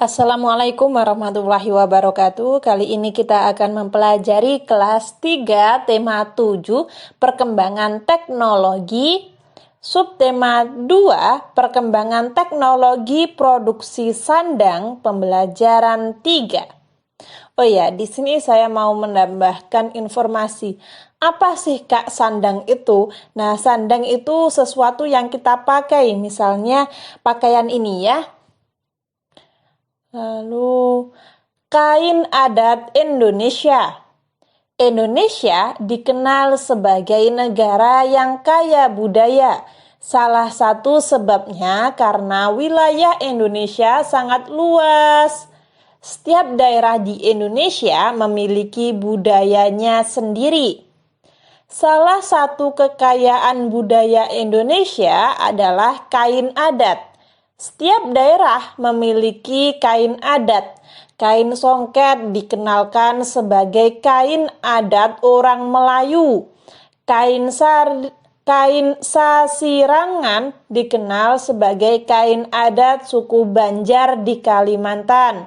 Assalamualaikum warahmatullahi wabarakatuh. Kali ini kita akan mempelajari kelas 3 tema 7 perkembangan teknologi, subtema 2 perkembangan teknologi produksi sandang, pembelajaran 3. Oh ya, di sini saya mau menambahkan informasi. Apa sih Kak sandang itu? Nah, sandang itu sesuatu yang kita pakai, misalnya pakaian ini ya. Lalu, kain adat Indonesia. Indonesia dikenal sebagai negara yang kaya budaya. Salah satu sebabnya karena wilayah Indonesia sangat luas. Setiap daerah di Indonesia memiliki budayanya sendiri. Salah satu kekayaan budaya Indonesia adalah kain adat. Setiap daerah memiliki kain adat. Kain songket dikenalkan sebagai kain adat orang Melayu. Kain sasirangan dikenal sebagai kain adat suku Banjar di Kalimantan.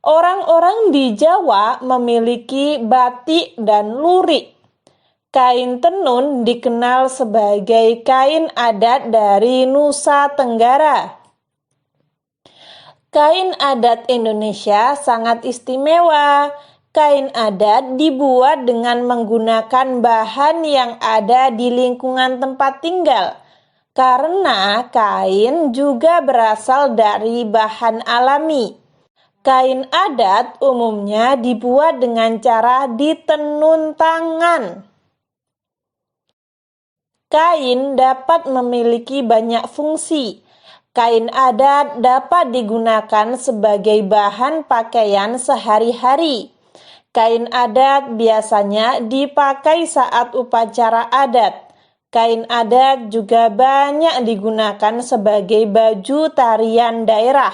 Orang-orang di Jawa memiliki batik dan lurik. Kain tenun dikenal sebagai kain adat dari Nusa Tenggara. Kain adat Indonesia sangat istimewa. Kain adat dibuat dengan menggunakan bahan yang ada di lingkungan tempat tinggal. Karena kain juga berasal dari bahan alami. Kain adat umumnya dibuat dengan cara ditenun tangan. Kain dapat memiliki banyak fungsi. Kain adat dapat digunakan sebagai bahan pakaian sehari-hari. Kain adat biasanya dipakai saat upacara adat. Kain adat juga banyak digunakan sebagai baju tarian daerah.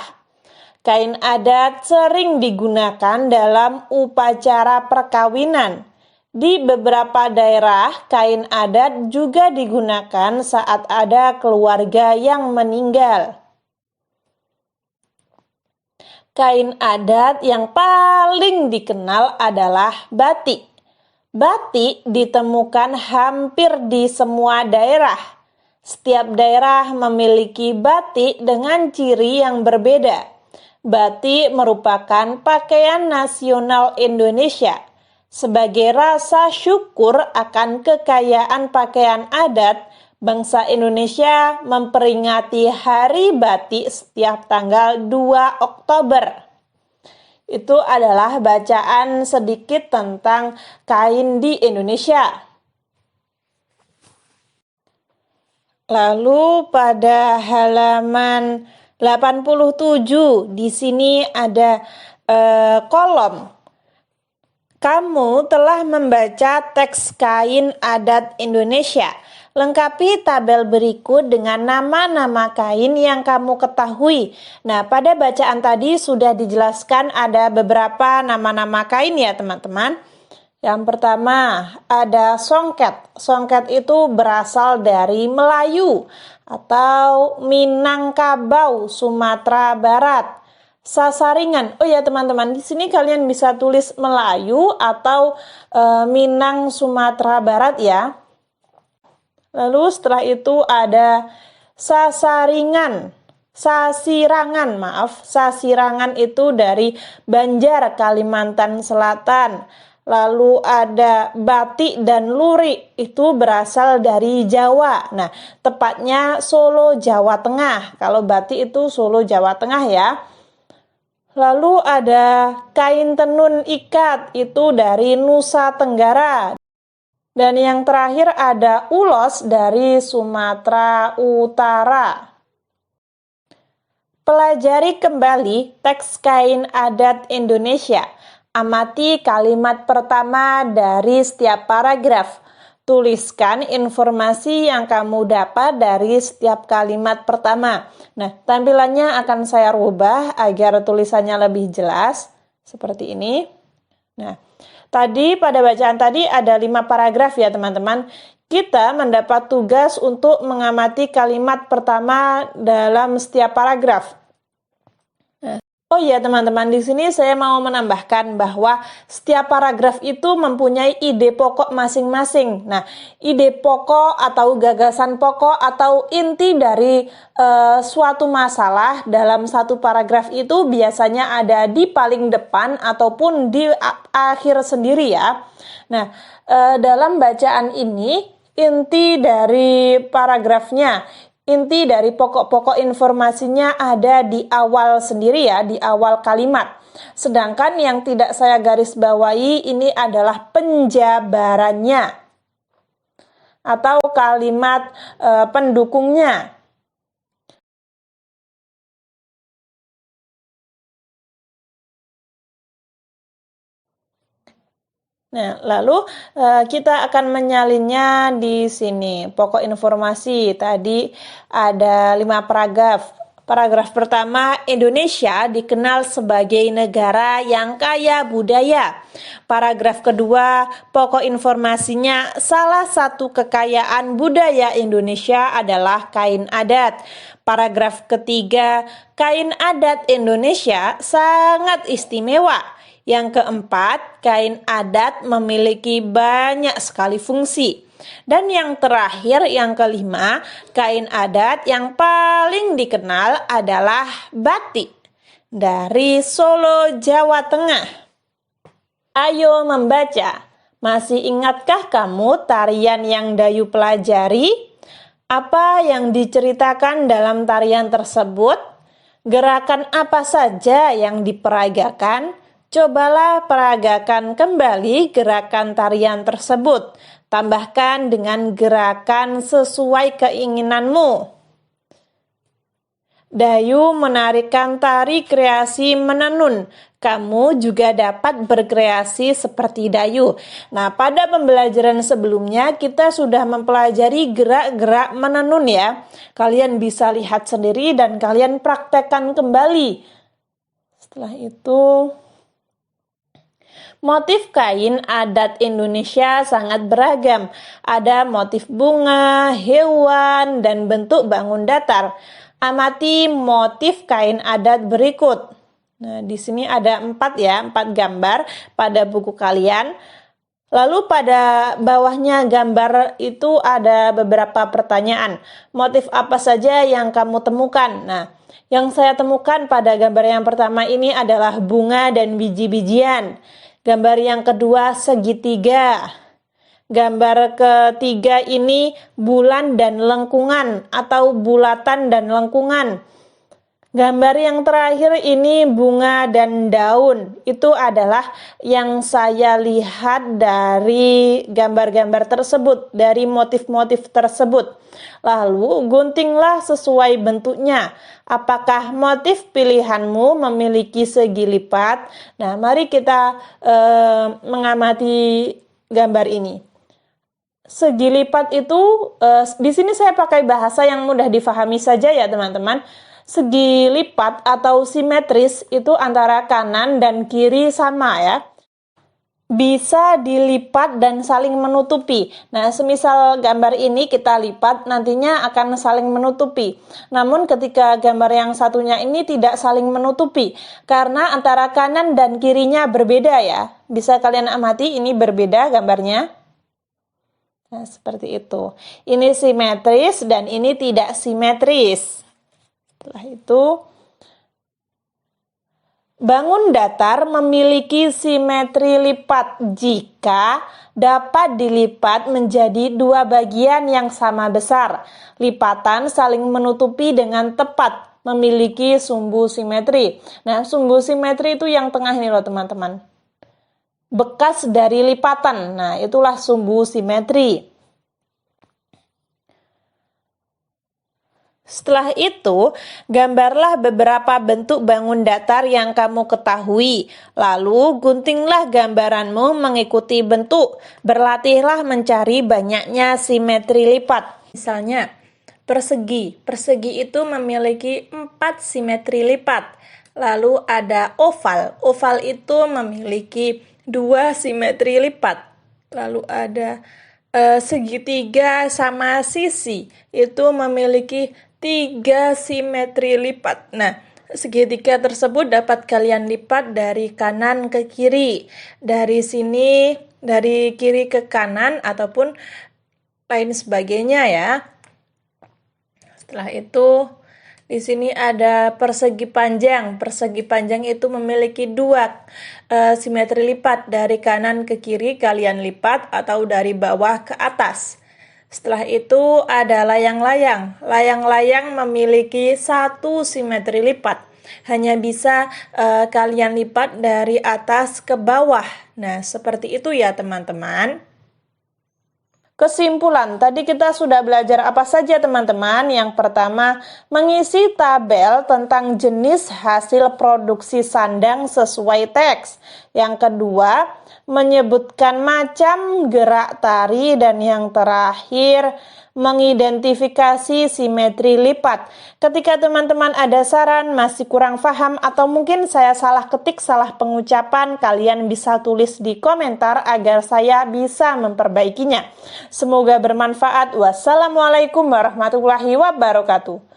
Kain adat sering digunakan dalam upacara perkawinan. Di beberapa daerah, kain adat juga digunakan saat ada keluarga yang meninggal. Kain adat yang paling dikenal adalah batik. Batik ditemukan hampir di semua daerah. Setiap daerah memiliki batik dengan ciri yang berbeda. Batik merupakan pakaian nasional Indonesia. Sebagai rasa syukur akan kekayaan pakaian adat, bangsa Indonesia memperingati Hari Batik setiap tanggal 2 Oktober. Itu adalah bacaan sedikit tentang kain di Indonesia. Lalu pada halaman 87 di sini ada kolom. Kamu telah membaca teks kain adat Indonesia. Lengkapi tabel berikut dengan nama-nama kain yang kamu ketahui. Nah, pada bacaan tadi sudah dijelaskan ada beberapa nama-nama kain ya teman-teman. Yang pertama ada songket. Songket itu berasal dari Melayu atau Minangkabau, Sumatera Barat. Sasaringan. Oh ya teman-teman, di sini kalian bisa tulis Melayu atau Minang Sumatera Barat ya. Lalu setelah itu ada sasirangan. Sasirangan itu dari Banjar, Kalimantan Selatan. Lalu ada batik dan lurik, itu berasal dari Jawa. Nah, tepatnya Solo, Jawa Tengah. Kalau batik itu Solo, Jawa Tengah ya. Lalu ada kain tenun ikat, itu dari Nusa Tenggara. Dan yang terakhir ada ulos dari Sumatera Utara. Pelajari kembali teks kain adat Indonesia. Amati kalimat pertama dari setiap paragraf. Tuliskan informasi yang kamu dapat dari setiap kalimat pertama. Nah, tampilannya akan saya rubah agar tulisannya lebih jelas. Seperti ini. Nah, tadi pada bacaan tadi ada 5 paragraf ya teman-teman. Kita mendapat tugas untuk mengamati kalimat pertama dalam setiap paragraf. Oh iya teman-teman, di sini saya mau menambahkan bahwa setiap paragraf itu mempunyai ide pokok masing-masing. Nah, ide pokok atau gagasan pokok atau inti dari suatu masalah dalam satu paragraf itu biasanya ada di paling depan ataupun di akhir sendiri ya. Nah, dalam bacaan ini inti dari paragrafnya, inti dari pokok-pokok informasinya ada di awal sendiri ya, di awal kalimat. Sedangkan yang tidak saya garis bawahi ini adalah penjabarannya atau kalimat pendukungnya. Nah, lalu kita akan menyalinnya di sini. Pokok informasi tadi ada 5 paragraf. Paragraf pertama, Indonesia dikenal sebagai negara yang kaya budaya. Paragraf kedua, pokok informasinya salah satu kekayaan budaya Indonesia adalah kain adat. Paragraf ketiga, kain adat Indonesia sangat istimewa. Yang keempat, kain adat memiliki banyak sekali fungsi. Dan yang terakhir, yang kelima, kain adat yang paling dikenal adalah batik dari Solo, Jawa Tengah. Ayo membaca. Masih ingatkah kamu tarian yang Dayu pelajari? Apa yang diceritakan dalam tarian tersebut? Gerakan apa saja yang diperagakan? Cobalah peragakan kembali gerakan tarian tersebut. Tambahkan dengan gerakan sesuai keinginanmu. Dayu menarikan tari kreasi menenun. Kamu juga dapat berkreasi seperti Dayu. Nah, pada pembelajaran sebelumnya kita sudah mempelajari gerak-gerak menenun ya. Kalian bisa lihat sendiri dan kalian praktekkan kembali. Setelah itu, motif kain adat Indonesia sangat beragam. Ada motif bunga, hewan, dan bentuk bangun datar. Amati motif kain adat berikut. Nah, di sini ada 4 gambar pada buku kalian. Lalu pada bawahnya gambar itu ada beberapa pertanyaan. Motif apa saja yang kamu temukan? Nah, yang saya temukan pada gambar yang pertama ini adalah bunga dan biji-bijian. Gambar yang kedua segitiga. Gambar ketiga ini bulan dan lengkungan atau bulatan dan lengkungan. Gambar yang terakhir ini bunga dan daun. Itu adalah yang saya lihat dari gambar-gambar tersebut, dari motif-motif tersebut. Lalu guntinglah sesuai bentuknya. Apakah motif pilihanmu memiliki segi lipat? Nah, mari kita mengamati gambar ini. Segi lipat itu, di sini saya pakai bahasa yang mudah difahami saja ya teman-teman. Segi lipat atau simetris itu antara kanan dan kiri sama ya. Bisa dilipat dan saling menutupi. Nah, semisal gambar ini kita lipat, nantinya akan saling menutupi. Namun ketika gambar yang satunya ini tidak saling menutupi, karena antara kanan dan kirinya berbeda ya. Bisa kalian amati, ini berbeda gambarnya. Nah, seperti itu. Ini simetris dan ini tidak simetris. Setelah itu, bangun datar memiliki simetri lipat jika dapat dilipat menjadi 2 bagian yang sama besar. Lipatan saling menutupi dengan tepat, memiliki sumbu simetri. Nah, sumbu simetri itu yang tengah ini loh teman-teman. Bekas dari lipatan, nah itulah sumbu simetri. Setelah itu, gambarlah beberapa bentuk bangun datar yang kamu ketahui. Lalu, guntinglah gambaranmu mengikuti bentuk. Berlatihlah mencari banyaknya simetri lipat. Misalnya, persegi. Persegi itu memiliki 4 simetri lipat. Lalu ada oval. Oval itu memiliki 2 simetri lipat. Lalu ada segitiga sama sisi. Itu memiliki 3 simetri lipat. Nah, Segitiga tersebut dapat kalian lipat dari kanan ke kiri. Dari sini, dari kiri ke kanan ataupun lain sebagainya ya. Setelah itu, di sini ada persegi panjang. Persegi panjang itu memiliki dua simetri lipat. Dari kanan ke kiri kalian lipat atau dari bawah ke atas. Setelah itu ada layang-layang. Layang-layang memiliki satu simetri lipat. Hanya bisa kalian lipat dari atas ke bawah. Nah, seperti itu ya teman-teman. Kesimpulan, tadi kita sudah belajar apa saja teman-teman? Yang pertama, mengisi tabel tentang jenis hasil produksi sandang sesuai teks. Yang kedua, menyebutkan macam gerak tari. Dan yang terakhir, mengidentifikasi simetri lipat. Ketika teman-teman ada saran, masih kurang paham, atau mungkin saya salah ketik, salah pengucapan, kalian bisa tulis di komentar agar saya bisa memperbaikinya. Semoga bermanfaat. Wassalamualaikum warahmatullahi wabarakatuh.